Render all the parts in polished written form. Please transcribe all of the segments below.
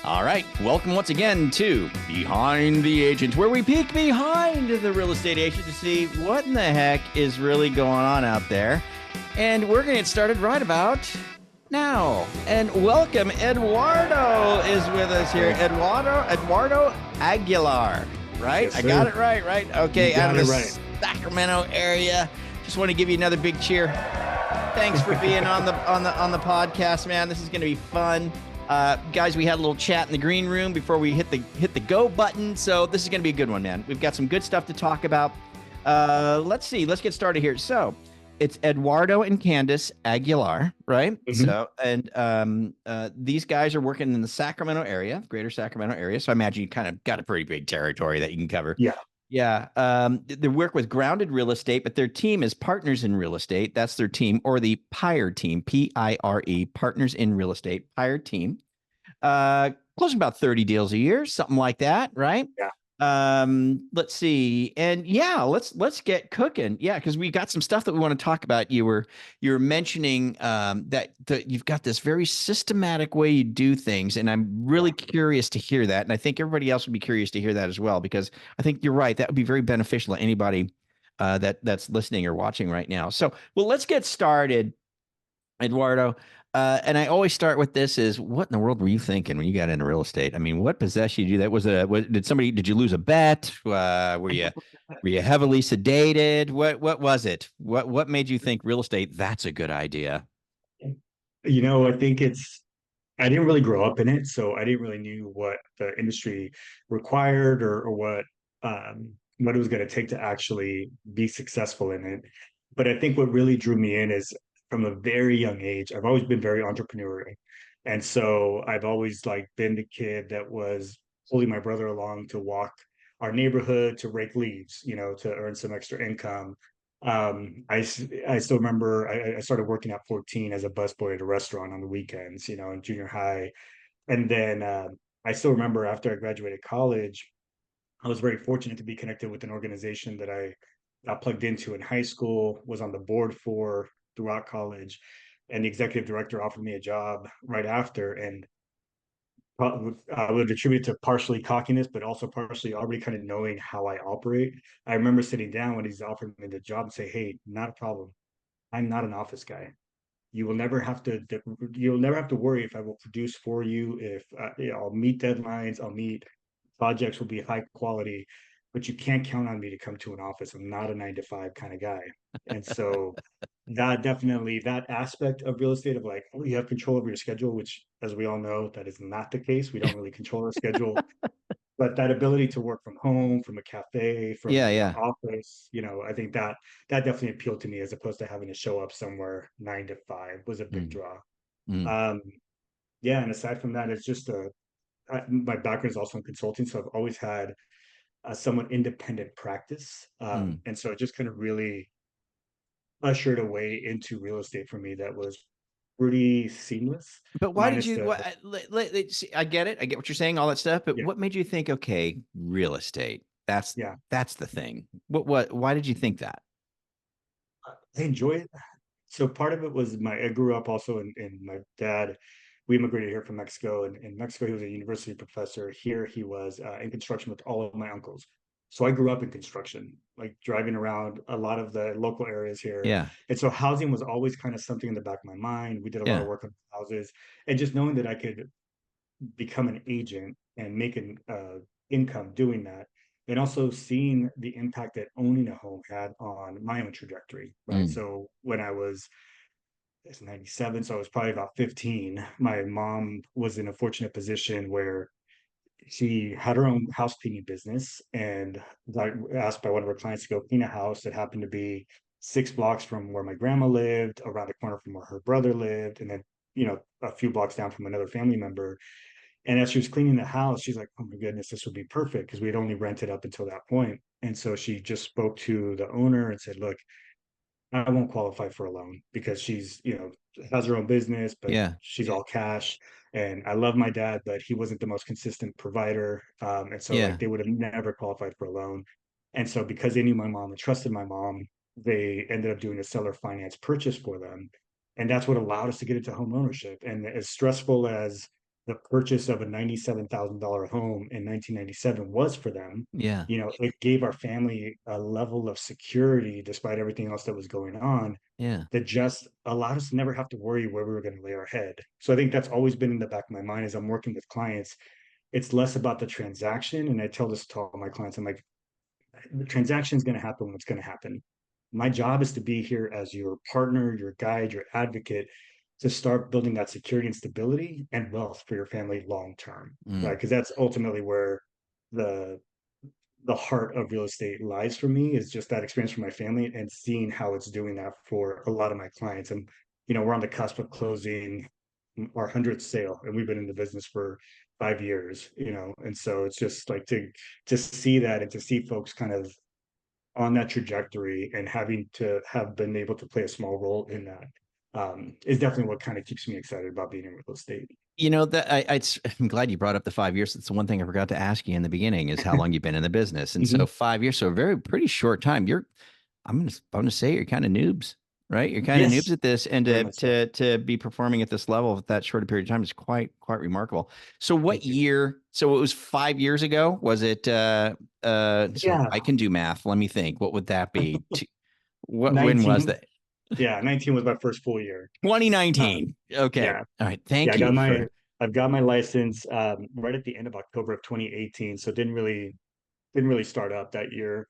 All right, welcome once again to Behind the Agent, where we peek behind the real estate agent to see what in the heck is really going on out there. And we're going to get started right about now. And welcome, Eduardo is with us here. Eduardo Aguilar, right? Yes, I sir. got it right? Okay, out of the Right. Sacramento area. Just want to give you another big cheer. Thanks for being on the podcast, man. This is going to be fun. Guys, we had a little chat in the green room before we hit the go button. So this is going to be a good one, man. We've got some good stuff to talk about. Let's see. Let's get started here. So it's Eduardo and Candace Aguilar, right? Mm-hmm. So, and these guys are working in the Sacramento area, greater Sacramento area. So I imagine you kind of got a pretty big territory that you can cover. Yeah. Yeah. They work with Grounded Real Estate, but their team is Partners in Real Estate. That's their team, or the PIRE team, PIRE, Partners in Real Estate, PIRE team. Closing about 30 deals a year, something like that, right? Yeah. Let's see. And yeah, let's get cooking. Yeah, because we got some stuff that we want to talk about. You were mentioning that you've got this very systematic way you do things, and I'm really curious to hear that. And I think everybody else would be curious to hear that as well, because I think you're right. That would be very beneficial to anybody that's listening or watching right now. So, well, let's get started, Eduardo. And I always start with this: is what in the world were you thinking when you got into real estate? I mean, what possessed you to do that? Did you lose a bet? Were you heavily sedated? What was it? What made you think real estate? That's a good idea. I think I didn't really grow up in it, so I didn't really knew what the industry required or what it was going to take to actually be successful in it. But I think what really drew me in is from a very young age, I've always been very entrepreneurial. And so I've always been the kid that was holding my brother along to walk our neighborhood to rake leaves, to earn some extra income. I still remember I started working at 14 as a busboy at a restaurant on the weekends, in junior high. And then I still remember after I graduated college, I was very fortunate to be connected with an organization that I got plugged into in high school, was on the board for throughout college, and the executive director offered me a job right after. And I would attribute it to partially cockiness, but also partially already kind of knowing how I operate. I remember sitting down when he's offering me the job and say, "Hey, not a problem. I'm not an office guy. You will never have to. You'll never have to worry if I will produce for you. If I'll meet deadlines, I'll meet projects will be high quality, but you can't count on me to come to an office. I'm not a 9 to 5 kind of guy." And so that aspect of real estate of oh, you have control over your schedule, which as we all know, that is not the case. We don't really control our schedule, but that ability to work from home, from a cafe, from Yeah, an yeah. office, I think that definitely appealed to me as opposed to having to show up somewhere 9 to 5 was a big Mm, draw. mm, Um, yeah, and aside from that, it's just my background is also in consulting, so I've always had a somewhat independent practice, mm. and so it just kind of really ushered a way into real estate for me that was pretty seamless, But why did minus you? the See, I get it. I get what you're saying, all that stuff. But yeah, what made you think, okay, real estate? That's yeah. that's the thing. What? Why did you think that? I enjoy it. So part of it was I grew up also in my dad. We immigrated here from Mexico, and in Mexico he was a university professor. Here he was in construction with all of my uncles. So I grew up in construction, like driving around a lot of the local areas here. Yeah, And so housing was always kind of something in the back of my mind. We did a lot of yeah. work on houses, and just knowing that I could become an agent and make an income doing that, and also seeing the impact that owning a home had on my own trajectory, right? Mm, So when it's 97, so I was probably about 15. My mom was in a fortunate position where she had her own house cleaning business and got asked by one of her clients to go clean a house that happened to be 6 blocks from where my grandma lived, around the corner from where her brother lived, and then, a few blocks down from another family member. And as she was cleaning the house, she's like, "Oh my goodness, this would be perfect," because we had only rented up until that point. And so she just spoke to the owner and said, "Look, I won't qualify for a loan because she's, has her own business, but yeah, she's all cash. And I love my dad, but he wasn't the most consistent provider. And so yeah. they would have never qualified for a loan. And so because they knew my mom and trusted my mom, they ended up doing a seller finance purchase for them. And that's what allowed us to get into home ownership. And as stressful as the purchase of a $97,000 home in 1997 was for them. Yeah. You know, it gave our family a level of security despite everything else that was going on Yeah. that just allowed us to never have to worry where we were going to lay our head. So I think that's always been in the back of my mind as I'm working with clients. It's less about the transaction. And I tell this to all my clients, I'm like, the transaction is going to happen when it's going to happen. My job is to be here as your partner, your guide, your advocate to start building that security and stability and wealth for your family long term, right? Mm. Because that's ultimately where the the heart of real estate lies for me is just that experience for my family and seeing how it's doing that for a lot of my clients. And we're on the cusp of closing our 100th sale, and we've been in the business for 5 years. And so it's just like to see that and to see folks kind of on that trajectory and having to have been able to play a small role in that is definitely what kind of keeps me excited about being in real estate. That I'm glad you brought up the 5 years. It's the one thing I forgot to ask you in the beginning is how long you've been in the business. And so Mhm. 5 years, so a very pretty short time. I'm gonna say you're kind of noobs, right? You're kind of noobs Yes, at this, and very to much so. to be performing at this level at that short a period of time is quite remarkable. So what Thank you. year? So it was 5 years ago. Was it? So Yeah, I can do math. Let me think. What would that be? What? When was 19. that? Yeah, 19 was my first full year. Um, 2019. Okay. yeah, All right. yeah, Thank you for. I've got my license right at the end of October of 2018, so didn't really start up that year.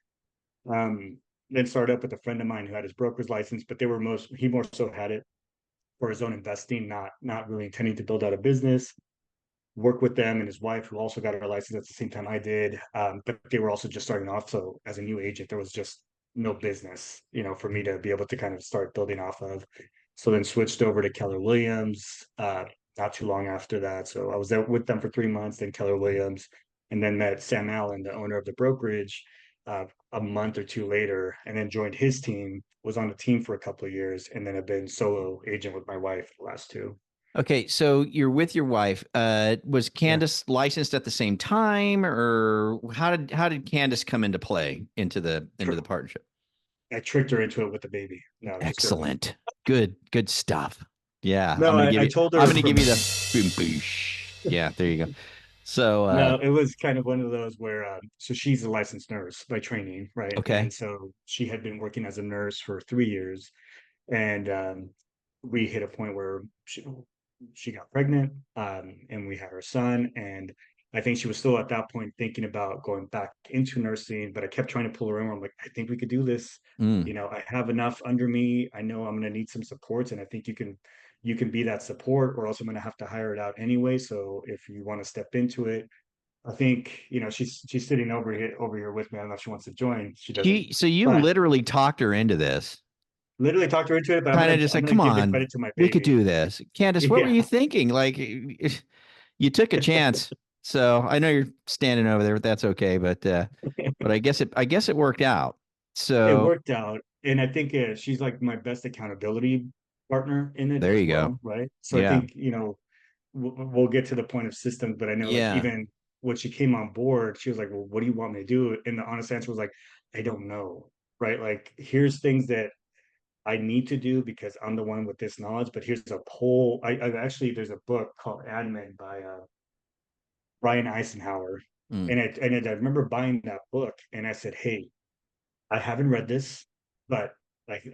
Um, then started up with a friend of mine who had his broker's license, but he more so had it for his own investing, not really intending to build out a business. Work with them and his wife, who also got her license at the same time I did. But they were also just starting off. So as a new agent, there was just no business, for me to be able to kind of start building off of. So then switched over to Keller Williams not too long after that. So I was there with them for 3 months, then Keller Williams, and then met Sam Allen, the owner of the brokerage, a month or two later, and then joined his team, was on the team for a couple of years, and then have been solo agent with my wife the last two. Okay, so you're with your wife. Was Yeah. Candace licensed at the same time, or how did Candace come into play into the partnership? I tricked her into it with the baby. No, I'm just joking. Excellent, good stuff. Yeah, No, I told I'm her gonna from give you the boom boosh. Yeah, there you go. So, no, it was kind of one of those where so she's a licensed nurse by training, right? okay. And so she had been working as a nurse for 3 years, and we hit a point where she got pregnant, and we had her son, and I think she was still at that point thinking about going back into nursing, but I kept trying to pull her in. I'm like, I think we could do this. Mm. I have enough under me. I know I'm going to need some supports, and I think you can be that support, or else I'm going to have to hire it out anyway. So if you want to step into it, I think she's sitting over here with me. I don't know if she wants to join. She doesn't, So you but literally talked her into this. literally talked her into it. But I'm Kind gonna of just I'm like, gonna come give the on, credit to my we could baby. do this. Candace, what were Yeah, you thinking? Like, you took a chance. So I know you're standing over there, but that's okay. But I guess it worked out. it So worked out, and I think she's like my best accountability partner in it there as you go. well, right? So I Yeah. think we'll get to the point of systems, but I know like Yeah. even when she came on board, she was like, "Well, what do you want me to do?" And the honest answer was like, "I don't know." Right? Like, here's things that I need to do because I'm the one with this knowledge. But here's a poll. I actually there's a book called Admin by Brian Eisenhower, Mm. and I remember buying that book, and I said, "Hey, I haven't read this, but like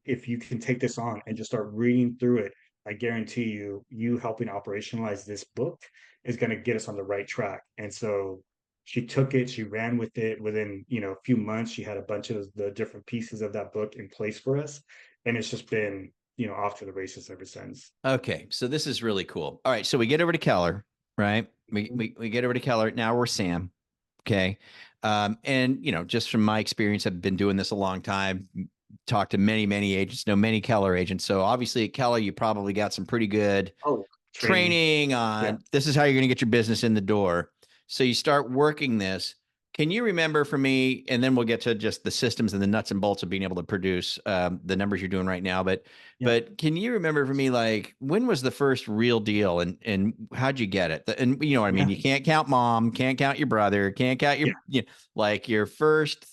if you can take this on and just start reading through it, I guarantee you helping operationalize this book is going to get us on the right track." And so she took it, she ran with it. Within a few months, she had a bunch of the different pieces of that book in place for us, and it's just been off to the races ever since. Okay. So this is really cool. All right. So we get over to Keller, right? We get over to Keller. Now we're Sam. Okay. And just from my experience, I've been doing this a long time, talked to many agents, know many Keller agents. So obviously at Keller, you probably got some pretty good Oh, training. training Yeah. on this is how you're going to get your business in the door. So you start working this. Can you remember for me, and then we'll get to just the systems and the nuts and bolts of being able to produce the numbers you're doing right now. But Yeah. but can you remember for me, like when was the first real deal, and how'd you get it? And you know what I mean. Yeah. You can't count mom, can't count your brother, can't count Yeah. like your first.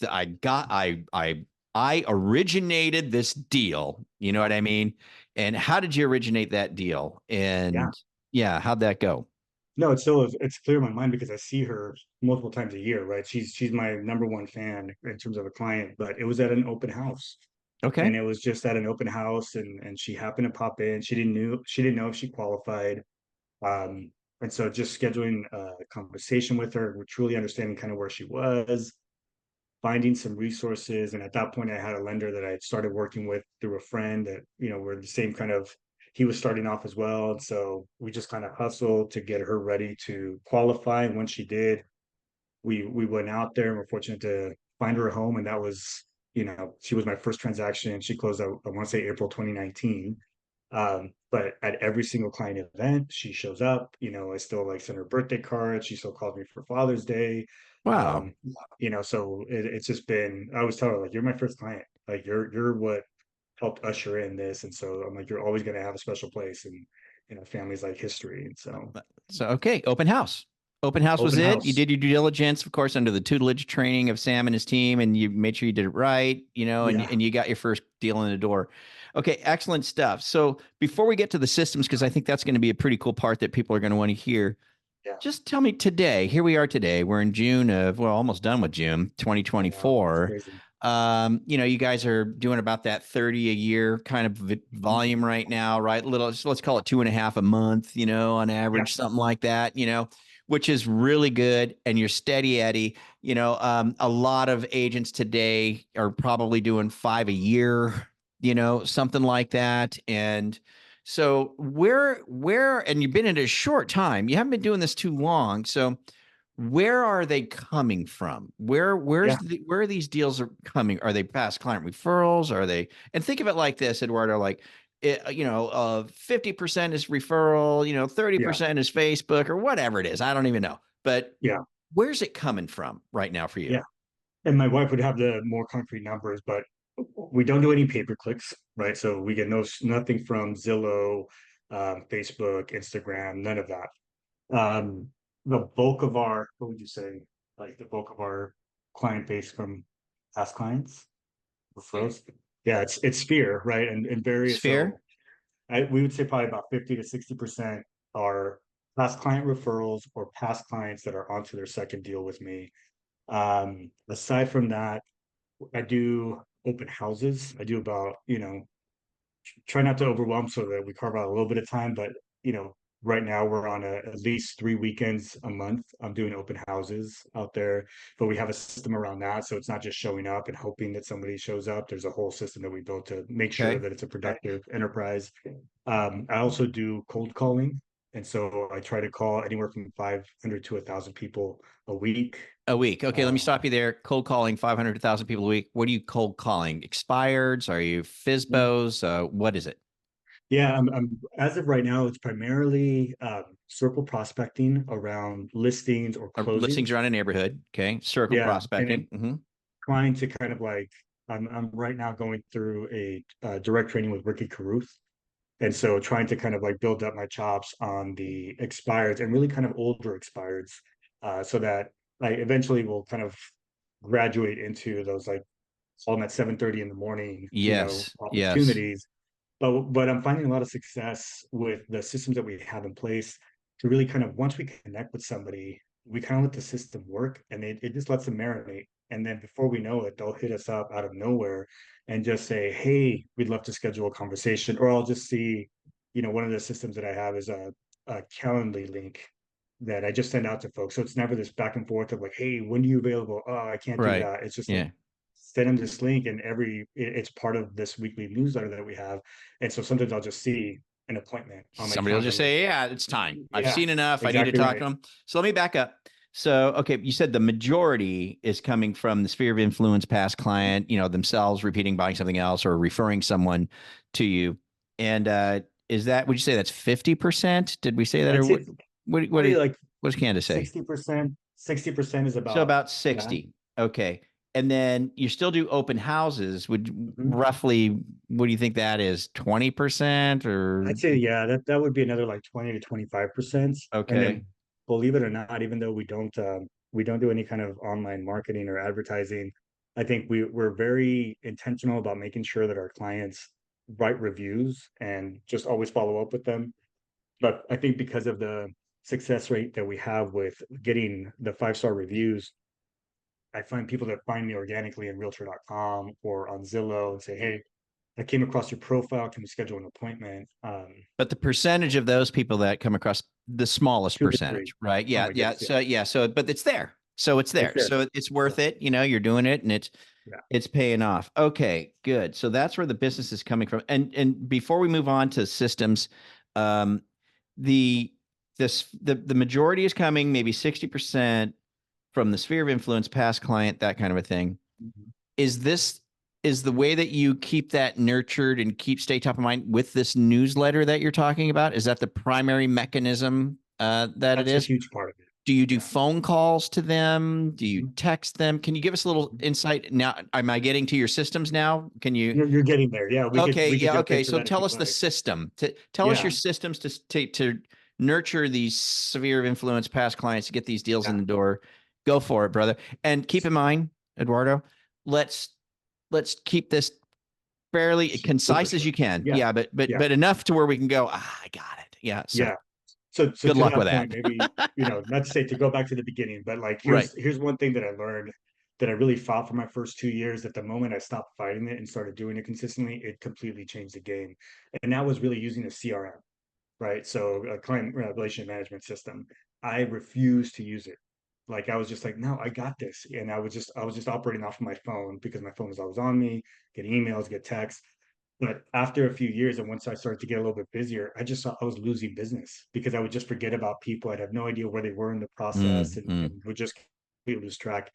I originated this deal. You know Yeah. what I mean? And how did you originate that deal? Yeah. And yeah, how'd that go? no, it's clear in my mind because I see her multiple times a year, right? She's my number one fan in terms of a client, but it was at an open house. Okay. And it was just at an open house and she happened to pop in. She didn't know if she qualified. Um, and so just scheduling a conversation with her, truly understanding kind of where she was, finding some resources. And at that point, I had a lender that I had started working with through a friend that, we're the same kind of, he was starting off as well. And so we just kind of hustled to get her ready to qualify. And once she did, we went out there and we're fortunate to find her a home. And that was, she was my first transaction. She closed out, I want to say April 2019. But at every single client event, she shows up. I still like send her birthday card. She still calls me for Father's Day. Wow. Um, so it's just been. I always tell her like, you're my first client. Like you're what helped usher in this, and so I'm like, you're always going to have a special place in a family's like history. And so So, okay, open house. Open house was open it. You house, did your due diligence, of course, under the tutelage training of Sam and his team, and you made sure you did it right, yeah, and you got your first deal in the door. Okay, excellent stuff. So before we get to the systems, because I think that's going to be a pretty cool part that people are going to want to hear, yeah. just tell me today, here we are today. We're in June of, well, almost done with June I know it's 2024. crazy. You guys are doing about that 30 a year kind of volume right now, right? Little, so let's call it 2.5 a month, on Yeah, average, something like that, which is really good. And you're steady Eddie. A lot of agents today are probably doing 5 a year, something like that. And so and you've been in a short time. You haven't been doing this too long. So where are they coming from? yeah, Where are these deals are coming? Are they past client referrals? Are they, and think of it like this, Eduardo, like, 50% is referral, yeah, 30% is Facebook or whatever it is. I don't even know, but yeah, where's it coming from right now for you? yeah. And my wife would have the more concrete numbers, but we don't do any pay per clicks, right? So we get nothing from Zillow, Facebook, Instagram, none of that. Um, the bulk of our, what would you say, like the bulk of our client base from past clients, referrals? Yeah, it's Sphere, right? And various, Sphere? so we would say probably about 50 to 60% are past client referrals or past clients that are onto their second deal with me. Aside from that, I do open houses. I do about, try not to overwhelm so that we carve out a little bit of time, but you know, right now we're on at least 3 weekends a month. I'm doing open houses out there, but we have a system around that. So it's not just showing up and hoping that somebody shows up. There's a whole system that we built to make sure Okay. that it's a productive enterprise. I also do cold calling. And so I try to call anywhere from 500 to 1,000 people a week. A week. Okay, let me Uh, stop you there. Cold calling 500 to 1,000 people a week. What are you cold calling? Expireds? Are you FISBOs? What is it? Yeah, I'm as of right now, it's primarily circle prospecting around listings or Listings closings. around a neighborhood. Okay. Circle Yeah, and prospecting. then Hmm. trying to kind of like I'm right now going through a direct training with Ricky Caruth, and so trying to kind of like build up my chops on the expireds and really kind of older expireds, so that like eventually we'll kind of graduate into those like call them at 7:30 in the morning, Yes. Yes. opportunities. But I'm finding a lot of success with the systems that we have in place to really kind of once we connect with somebody, we kind of let the system work and it just lets them marinate. And then before we know it, they'll hit us up out of nowhere and just say, hey, we'd love to schedule a conversation. Or I'll just see, one of the systems that I have is a Calendly link that I just send out to folks. So it's never this back and forth of like, hey, when are you available? Oh, I can't do Right. that. It's just like Yeah. send them this link and it's part of this weekly newsletter that we have. And so sometimes I'll just see an appointment on my Somebody will calendar. just I'm like, say, yeah, it's time. I've yeah, seen enough. I need to exactly talk to right. them. So let me back up. So, okay, you said the majority is coming from the sphere of influence past client, themselves repeating, buying something else or referring someone to you. And is that, would you say that's 50%? Did we say that? I'd Or say probably like what does Candace say? 60%, 60% is So about about that. 60. Okay. And then you still do open houses. Would Mhm. roughly, what do you think that is? 20% or I'd say, yeah, that would be another like 20 to 25%. And okay. then believe it or not, even though we don't do any kind of online marketing or advertising, I think we're very intentional about making sure that our clients write reviews and just always follow up with them. But I think because of success rate that we have with getting the 5-star reviews, I find people that find me organically in realtor.com or on Zillow and say, hey, I came across your profile. Can we schedule an appointment? But the percentage of those people that come across, the smallest Two to three. percentage, right? Oh Yeah, my yeah. goodness, yeah. So yeah, so but it's there. So it's It's there. there. So it's Yeah. worth it. You know, you're doing it and Yeah. it's paying off. Okay, good. So that's where the business is coming from. And before we move on to systems, um, the the majority is coming maybe 60% from the sphere of influence, past client, that kind of a thing. Mhm. Is this is the way that you keep that nurtured and keep stay top of mind with this newsletter that you're talking about? Is that the primary mechanism that it That's a is? huge part of it. Do you do Yeah. phone calls to them? Do you Mhm. text them? Can you give us a little insight now? Am I getting to your systems now? Can you? You're getting there. Yeah, Okay, we could yeah, dip okay. into So that if tell you'd us the like. system. Tell us your Yeah. systems to nurture these sphere of influence past clients to get these deals in Yeah. the door. Go for it, brother. And keep in mind, Eduardo, let's let's keep this fairly Super concise as short. you can. Yeah. Yeah, but Yeah. but enough to where we can go, I got it. Yeah. So Yeah. So good to luck with that point, that. maybe, not to say to go back to the beginning, but like Right. here's one thing that I learned that I really fought for my first 2 years. That the moment I stopped fighting it and started doing it consistently, it completely changed the game. And that was really using a CRM, right? So a client relation management system. I refused to use it. Like I was just like, no, I got this. And I was just operating off of my phone because my phone was always on me, get emails, get texts. But after a few years, and once I started to get a little bit busier, I just saw I was losing business because I would just forget about people. I'd have no idea where they were in the process, Mm. and would just completely lose track.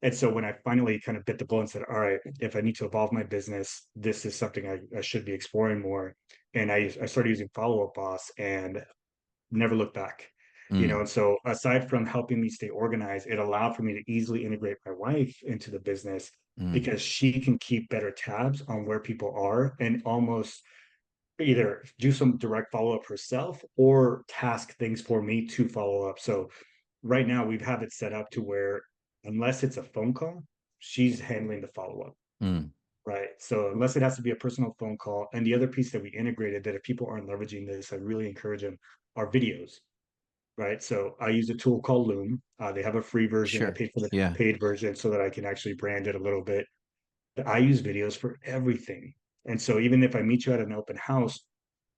And so when I finally kind of bit the bullet and said, all right, if I need to evolve my business, this is something I should be exploring more. And I started using Follow Up Boss and never looked back. Mm. And so aside from helping me stay organized, it allowed for me to easily integrate my wife into the business Mm. because she can keep better tabs on where people are and almost either do some direct follow up herself or task things for me to follow up. So right now we have it set up to where unless it's a phone call, she's handling the follow up. Mm. Right. So unless it has to be a personal phone call, and the other piece that we integrated that if people aren't leveraging this, I really encourage them are videos. Right. So I use a tool called Loom. They have a free version. I Sure. paid for the Yeah. paid version so that I can actually brand it a little bit. But I use videos for everything. And so even if I meet you at an open house,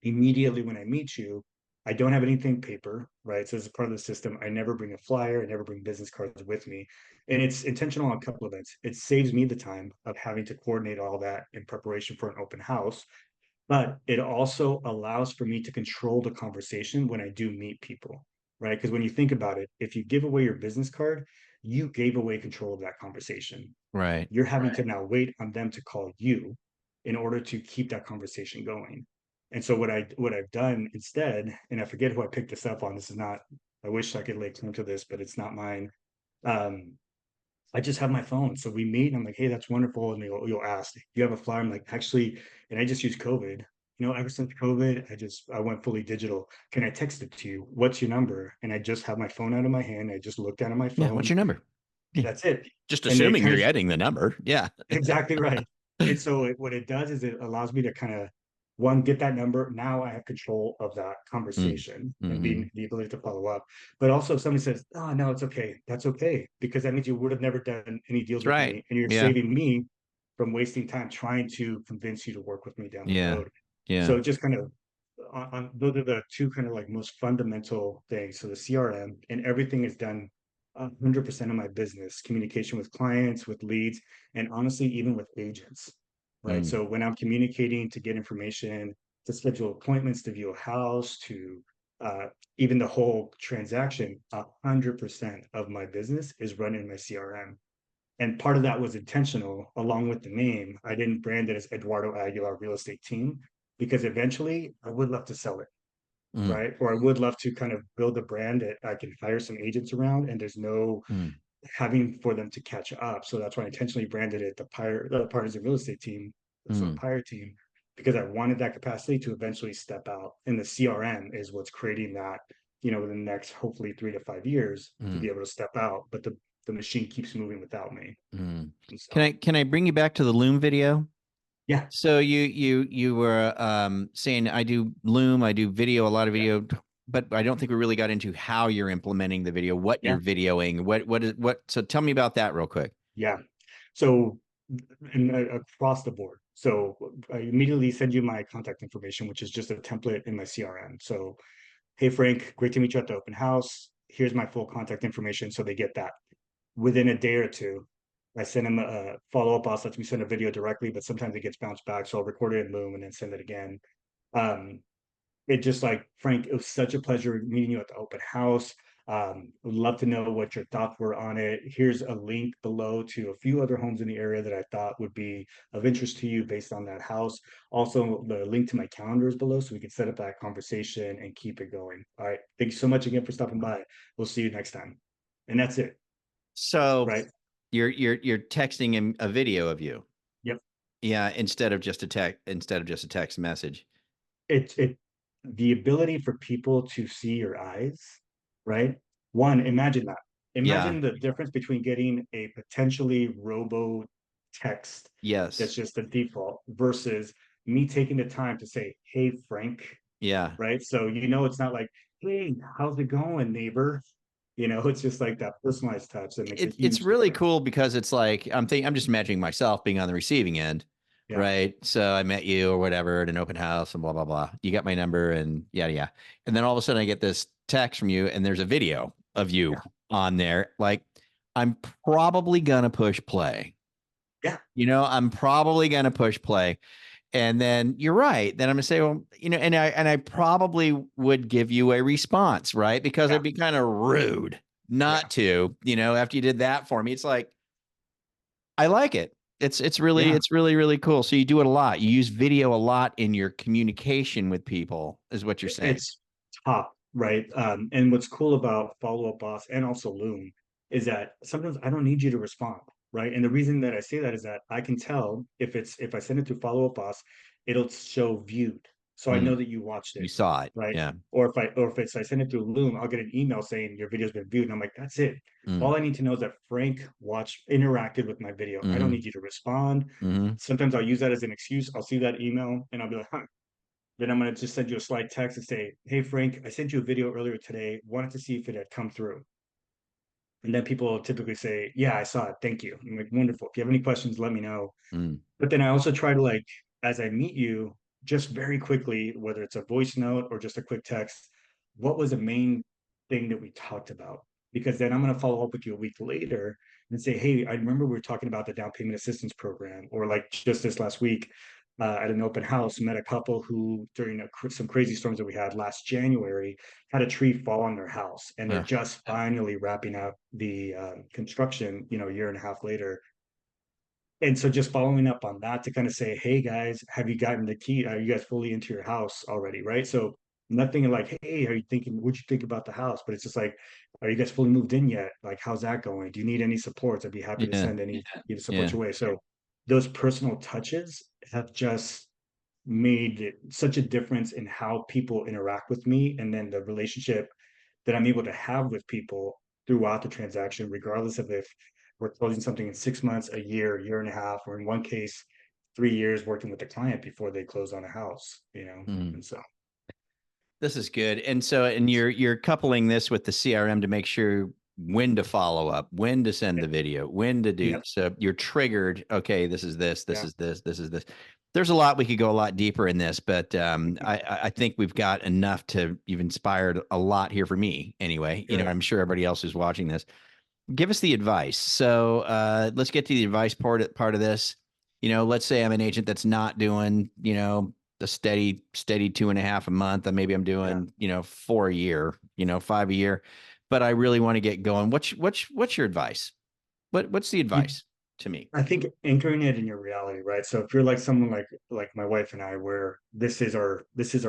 immediately when I meet you, I don't have anything paper, right? So as a part of the system, I never bring a flyer, I never bring business cards with me. And it's intentional on a couple of events. It saves me the time of having to coordinate all that in preparation for an open house, but it also allows for me to control the conversation when I do meet people, right? Because when you think about it, if you give away your business card, you gave away control of that conversation. Right. You're having to now wait on them to call you in order to keep that conversation going. And so what I've done instead, and I forget who I picked this up on. This is not. I wish I could lay claim to this, but it's not mine. Um, I just have my phone. So we meet and I'm like, hey, that's wonderful. And you'll ask, do you have a flyer? I'm like, actually, and I just use COVID. Ever since COVID, I went fully digital. Can I text it to you? What's your number? And I just have my phone out of my hand. I just looked down at my Yeah. What's phone. your number? Yeah. That's it. Just And they assuming kind you're of getting the number. Yeah. exactly right. And so what it does is it allows me to kind of one get that number. Now I have control of that Mm. conversation and Hmm. being the ability to follow up. But also if somebody says, "Oh no, it's okay," that's okay because that means you would have never done any deals That's with right. me, and you're Yeah. saving me from wasting time trying to convince you to work with me down the Yeah. road. Yeah. So it just kind of those are the two kind of like most fundamental things. So the CRM and everything is done 100% of my business communication with clients, with leads, and honestly, even with agents. Right. Mm. So when I'm communicating to get information, to schedule appointments, to view a house, to uh, even the whole transaction, 100% of my business is run in my CRM. And part of that was intentional, along with the name. I didn't brand it as Eduardo Aguilar Real Estate Team because eventually I would love to sell it, Mm. right? Or I would love to kind of build a brand that I can hire some agents around, and there's no Mm. having for them to catch up. So that's why I intentionally branded it the Partisan Real Estate Team, so Mm. Pyre Team, because I wanted that capacity to eventually step out. And the CRM is what's creating that, in the next hopefully 3 to 5 years to be Mm. able to step out. But the machine keeps moving without me. Mm. And so Can I bring you back to the Loom video? yeah, So you were saying I do Loom, I do video, a lot of yeah, video. but I don't think we really got into how you're implementing the video, what Yeah. you're videoing, so tell me about that real quick. Yeah. So across the board. So I immediately send you my contact information, which is just a template in my CRM. So, hey, Frank, great to meet you at the open house. Here's my full contact information. So they get that within a day or two. I send them a follow-up. Also lets me send a video directly, but sometimes it gets bounced back. So I'll record it in Loom and then send it again. Um, it just like, Frank, it was such a pleasure meeting you at the open house. Would love to know what your thoughts were on it. Here's a link below to a few other homes in the area that I thought would be of interest to you based on that house. Also, the link to my calendar is below so we can set up that conversation and keep it going. All right. Thank you so much again for stopping by. We'll see you next time. And that's it. So Right. you're texting him a video of you. Yep. Yeah, instead of just a text message. It the ability for people to see your eyes, right? One, imagine that. Yeah. Imagine the difference between getting a potentially robo text Yes. that's just the default versus me taking the time to say, hey, Frank, Yeah. right? So it's not like, hey, how's it going, neighbor? It's just like that personalized touch that makes a It's huge really difference. cool because it's like I'm just imagining myself being on the receiving end, Yeah, right? So I met you or whatever at an open house and blah blah blah. You got my number and yada yada. And then all of a sudden I get this text from you and there's a video of you yeah, on there. Like I'm probably gonna push play. yeah, I'm probably gonna push play. And then you're right. Then I'm gonna say, well, and I probably would give you a response, right? Because yeah, it'd be kind of rude yeah, not to, after you did that for me. It's like, I like it. It's really yeah. it's really really cool. So you do it a lot. You use video a lot in your communication with people, is what you're saying. It's top, right? And what's cool about Follow Up Boss and also Loom is that sometimes I don't need you to respond, right? And the reason that I say that is that I can tell if I send it to Follow Up Boss, it'll show viewed, so I know Mm, that you watched you it, saw it. right? Yeah. Or if I send it through Loom, I'll get an email saying your video's been viewed, and I'm like, that's it. Mm, All I need to know is that Frank watched, interacted with my video. I don't mm-hmm, need you to respond. mm-hmm. Sometimes I'll use that as an excuse. I'll see that email and I'll be like, huh, then I'm going to just send you a slide text and say, hey, Frank, I sent you a video earlier today. Wanted to see if it had come through. And then people typically say, yeah, I saw it. Thank you. I'm like, wonderful. If you have any questions, let me know. Mm, But then I also try to, like, as I meet you, just very quickly, whether it's a voice note or just a quick text, what was the main thing that we talked about? Because then I'm going to follow up with you a week later and say, hey, I remember we were talking about the down payment assistance program, or like just this last week at an open house, met a couple who during some crazy storms that we had last January had a tree fall on their house, and they're uh, just finally wrapping up the construction, a year and a half later. And so just following up on that to kind of say, hey guys, have you gotten the key? Are you guys fully into your house already? Right. So nothing like, hey, are you thinking, what'd you think about the house? But it's just like, are you guys fully moved in yet? Like, how's that going? Do you need any supports? I'd be happy to yeah. send any support Yeah. your way. So those personal touches have just made such a difference in how people interact with me, and then the relationship that I'm able to have with people throughout the transaction, regardless of if we're closing something in 6 months, a year and a half, or in one case, 3 years working with the client before they close on a house. Mm. And so This is good. And you're coupling this with the CRM to make sure when to follow up, when to send yeah, the video, when to do. yeah, So you're triggered. Okay, this is this, this yeah, is this, this is this. There's a lot we could go a lot deeper in this, but I think we've got enough to. You've inspired a lot here for me anyway. good. I'm sure everybody else who's watching this. Give us the advice. So let's get to the advice part of this. Let's say I'm an agent that's not doing, the steady 2.5 a month, and maybe I'm Yeah. doing, 4 a year, 5 a year, but I really want to get going. What's your advice? What's the You advice to me? I think anchoring it in your reality, right? So if you're like someone like my wife and I, where this is our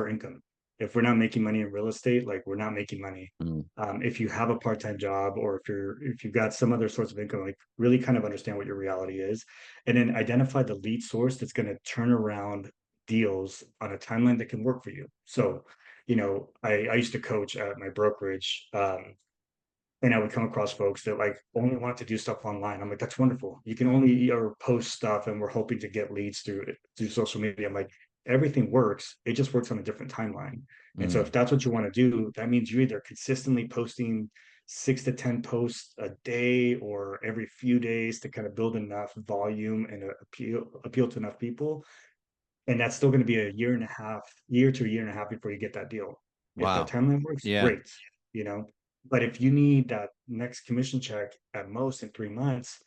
income. If we're not making money in real estate, like we're not making money. Mm, If you have a part-time job, or if you've got some other source of income, like really kind of understand what your reality is, and then identify the lead source that's going to turn around deals on a timeline that can work for you. So, I used to coach at my brokerage. And I would come across folks that like only want to do stuff online. I'm like, that's wonderful. You can only or post stuff, and we're hoping to get leads through social media. I'm like, everything works. It just works on a different timeline. And so if Mm. that's what you want to do, that means you're either consistently posting 6 to 10 posts a day or every few days to kind of build enough volume and appeal to enough people. And that's still going to be a year to a year and a half before you get that deal. If that Wow. timeline works, Yeah. great, you know. But if you need that next commission check at most in 3 months,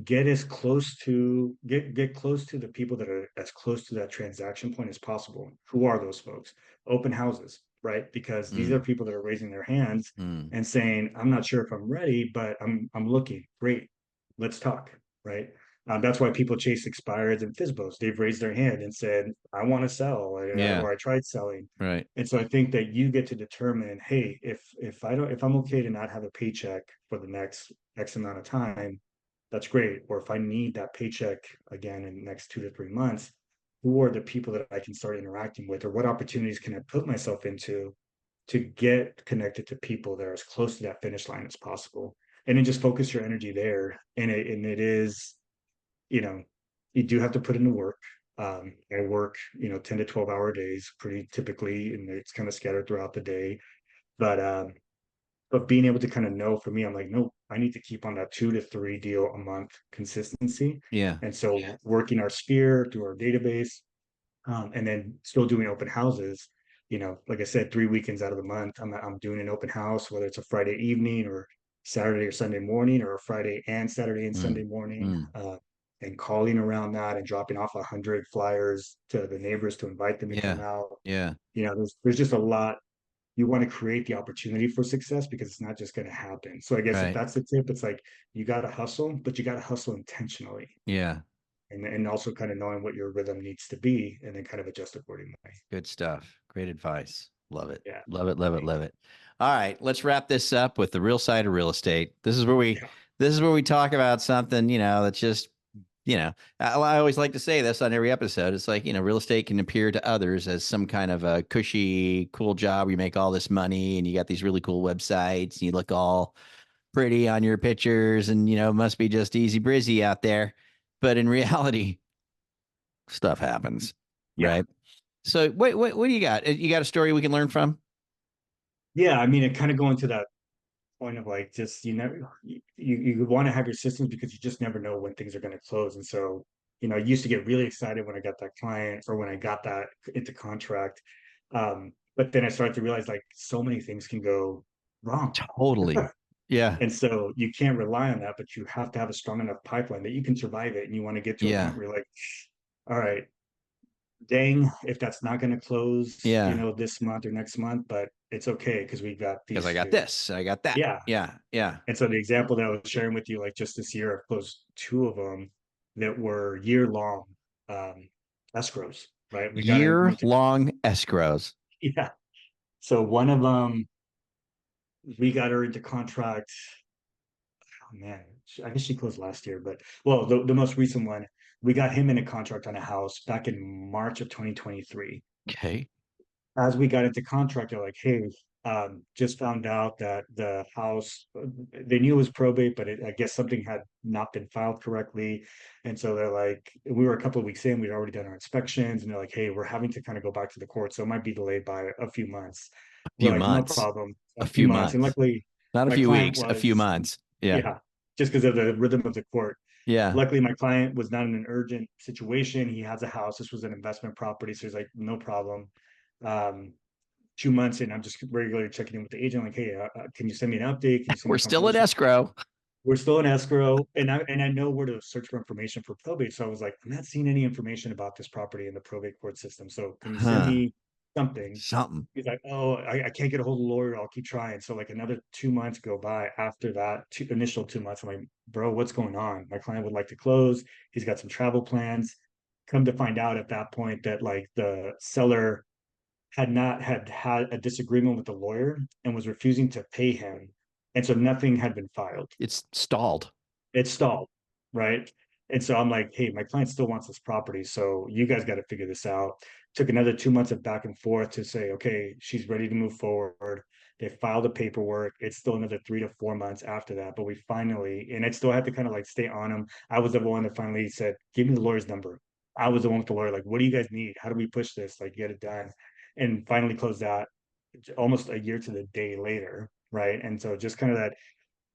get close to the people that are as close to that transaction point as possible. Who are those folks? Open houses, right? Because these are Mm. people that are raising their hands Mm. and saying, I'm not sure if I'm ready, but I'm looking. Great. Let's talk. Right. That's why people chase expireds and FISBOs. They've raised their hand and said, I want to sell, Yeah. or I tried selling. Right. And so I think that you get to determine, hey, if I'm okay to not have a paycheck for the next X amount of time, that's great. Or if I need that paycheck again in the next 2 to 3 months, who are the people that I can start interacting with, or what opportunities can I put myself into to get connected to people that are as close to that finish line as possible? And then just focus your energy there. And it is, you know, you do have to put in the work. I work, 10 to 12 hour days pretty typically, and it's kind of scattered throughout the day. But being able to kind of know, for me, I'm like, no, I need to keep on that 2 to 3 deal a month consistency. Yeah. And so working our sphere through our database, and then still doing open houses, like I said, 3 weekends out of the month, I'm doing an open house, whether it's a Friday evening or Saturday or Sunday morning, or a Friday and Saturday and Sunday Mm. morning, Mm. and calling around that and dropping off 100 flyers to the neighbors to invite them to come Yeah. out. Yeah. There's just a lot. You want to create the opportunity for success because it's not just going to happen. So I guess if Right. that's the tip, it's like you got to hustle, but you got to hustle intentionally, Yeah. and also kind of knowing what your rhythm needs to be and then kind of adjust accordingly. Good stuff. Great advice. Love it. Yeah. Love it. Love it. Thank Love it. All right, let's wrap this up with the real side of real estate. you. This is where we talk about something, that's just, I always like to say this on every episode. It's like, real estate can appear to others as some kind of a cushy, cool job where you make all this money and you got these really cool websites and you look all pretty on your pictures and, it must be just easy breezy out there. But in reality, stuff happens, Yeah. right? So what do you got? You got a story we can learn from? Yeah. I mean, it kind of going to that point of like, just, you want to have your systems because you just never know when things are going to close. And so, I used to get really excited when I got that client or when I got that into contract. But then I started to realize like so many things can go wrong. Totally. Yeah. And so you can't rely on that, but you have to have a strong enough pipeline that you can survive it. And you want to get to a point Yeah. where you're like, all right, dang, if that's not going to close, Yeah. this month or next month, but it's okay because we got Because I these got two. this, I got that. Yeah. Yeah. Yeah. And so the example that I was sharing with you, like just this year, I've closed two of them that were year long escrows, right? We got Year into, long escrows. yeah. So one of them, we got her into contract. Oh man, I guess she closed last year, but well, the most recent one, we got him in a contract on a house back in March of 2023. Okay. As we got into contract, they're like, hey, just found out that the house, they knew it was probate, but I guess something had not been filed correctly. And so they're like, we were a couple of weeks in, we'd already done our inspections, and they're like, hey, we're having to kind of go back to the court. So it might be delayed by a few months. A We're few like, no months. problem, A a few few months. And months. luckily, Not a my few client weeks, a few was, months. Yeah. yeah, just because of the rhythm of the court. Yeah. Luckily, my client was not in an urgent situation. He has a house. This was an investment property. So he's like, no problem. Um, 2 months in, I'm just regularly checking in with the agent, like, hey, can you send me an update? Can you send We're me still in confirmation? escrow. We're still in escrow, and I know where to search for information for probate. So I was like, I'm not seeing any information about this property in the probate court system. So can you send Huh. me something? Something. He's like, oh, I can't get a hold of the lawyer. I'll keep trying. So like another 2 months go by after that initial 2 months. I'm like, bro, what's going on? My client would like to close. He's got some travel plans. Come to find out at that point that like the seller had not had a disagreement with the lawyer and was refusing to pay him. And so nothing had been filed. It's stalled. It stalled, right? And so I'm like, hey, my client still wants this property. So you guys got to figure this out. Took another 2 months of back and forth to say, okay, she's ready to move forward. They filed the paperwork. It's still another 3 to 4 months after that. But we finally, and I still had to kind of like stay on them. I was the one that finally said, give me the lawyer's number. I was the one with the lawyer, like, what do you guys need? How do we push this? Like, get it done. And finally closed out almost a year to the day later. Right. And so just kind of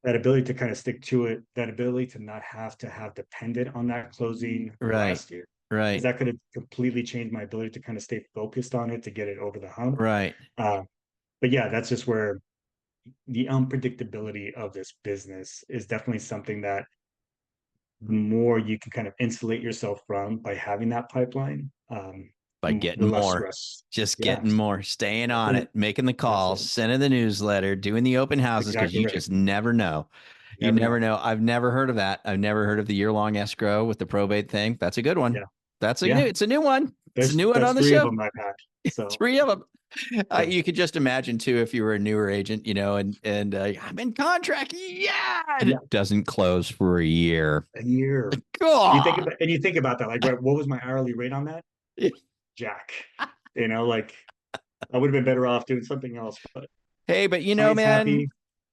that ability to kind of stick to it, that ability to not have to have dependent on that closing Right. last year, because Right. that could have completely changed my ability to kind of stay focused on it to get it over the hump. Right. Uh, but yeah, that's just where the unpredictability of this business is definitely something that the more you can kind of insulate yourself from by having that pipeline, By the getting less more, stress. just Yeah, getting more, staying that's on it. it, making the That's calls, it. sending the newsletter, doing the open That's houses, because exactly you right. just never know. You Never never know. know. I've never heard of that. I've never heard of the year-long escrow with the probate thing. That's a good one. Yeah. That's a new, Yeah. it's a new one. It's a new one There's on the three of show. them I've had. So Three of them. yeah. You could just imagine too if you were a newer agent, and I'm in contract. Yeah, and Yeah. it doesn't close for a year. A year. God. You think about that, like what was my hourly rate on that? Jack. Like I would have been better off doing something else, but Hey, but client's man, happy.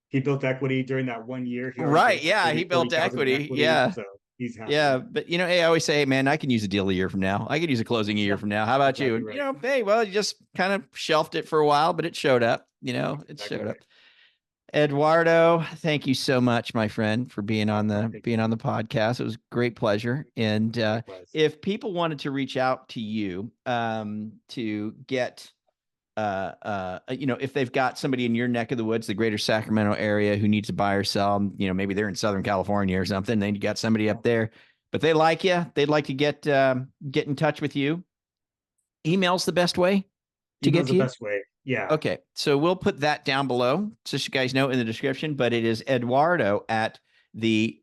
He built equity during that 1 year. He already right? built Yeah, he 30, built 30,000 in equity. equity. Yeah, So he's happy. yeah. But hey, I always say, hey, man, I can use a deal a year from now. I could use a closing a year Yeah, from now. How about you? exactly And right. hey, well, you just kind of shelved it for a while, but it showed up. It Exactly showed right. up. Eduardo, thank you so much, my friend, for being on the Thank being you. on the podcast. It was a great pleasure. And Likewise. if people wanted to reach out to you to get if they've got somebody in your neck of the woods, the greater Sacramento area, who needs to buy or sell, maybe they're in Southern California or something, then you got somebody Yeah. up there, but they like you, they'd like to get in touch with you. Email's the best way to get Email's to the you. best way. Yeah. Okay, so we'll put that down below so you guys know in the description. But it is Eduardo at the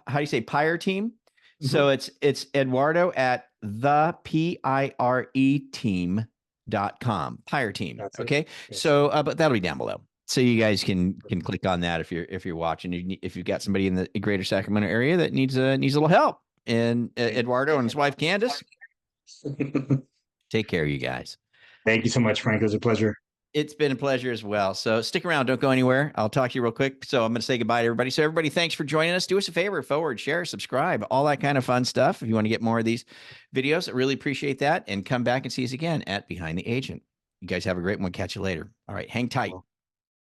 how do you say Pyre team? So Mhm. it's Eduardo at the PIRE team.com. Pyre team. That's it. Okay. That's it. So but that'll be down below. So you guys can click on that if you're watching. If you've got somebody in the greater Sacramento area that needs a little help. And Eduardo and his wife Candace, take care of you guys. Thank you so much, Frank. It was a pleasure. It's been a pleasure as well. So stick around. Don't go anywhere. I'll talk to you real quick. So I'm going to say goodbye to everybody. So everybody, thanks for joining us. Do us a favor, forward, share, subscribe, all that kind of fun stuff. If you want to get more of these videos, I really appreciate that. And come back and see us again at Behind the Agent. You guys have a great one. Catch you later. All right. Hang tight.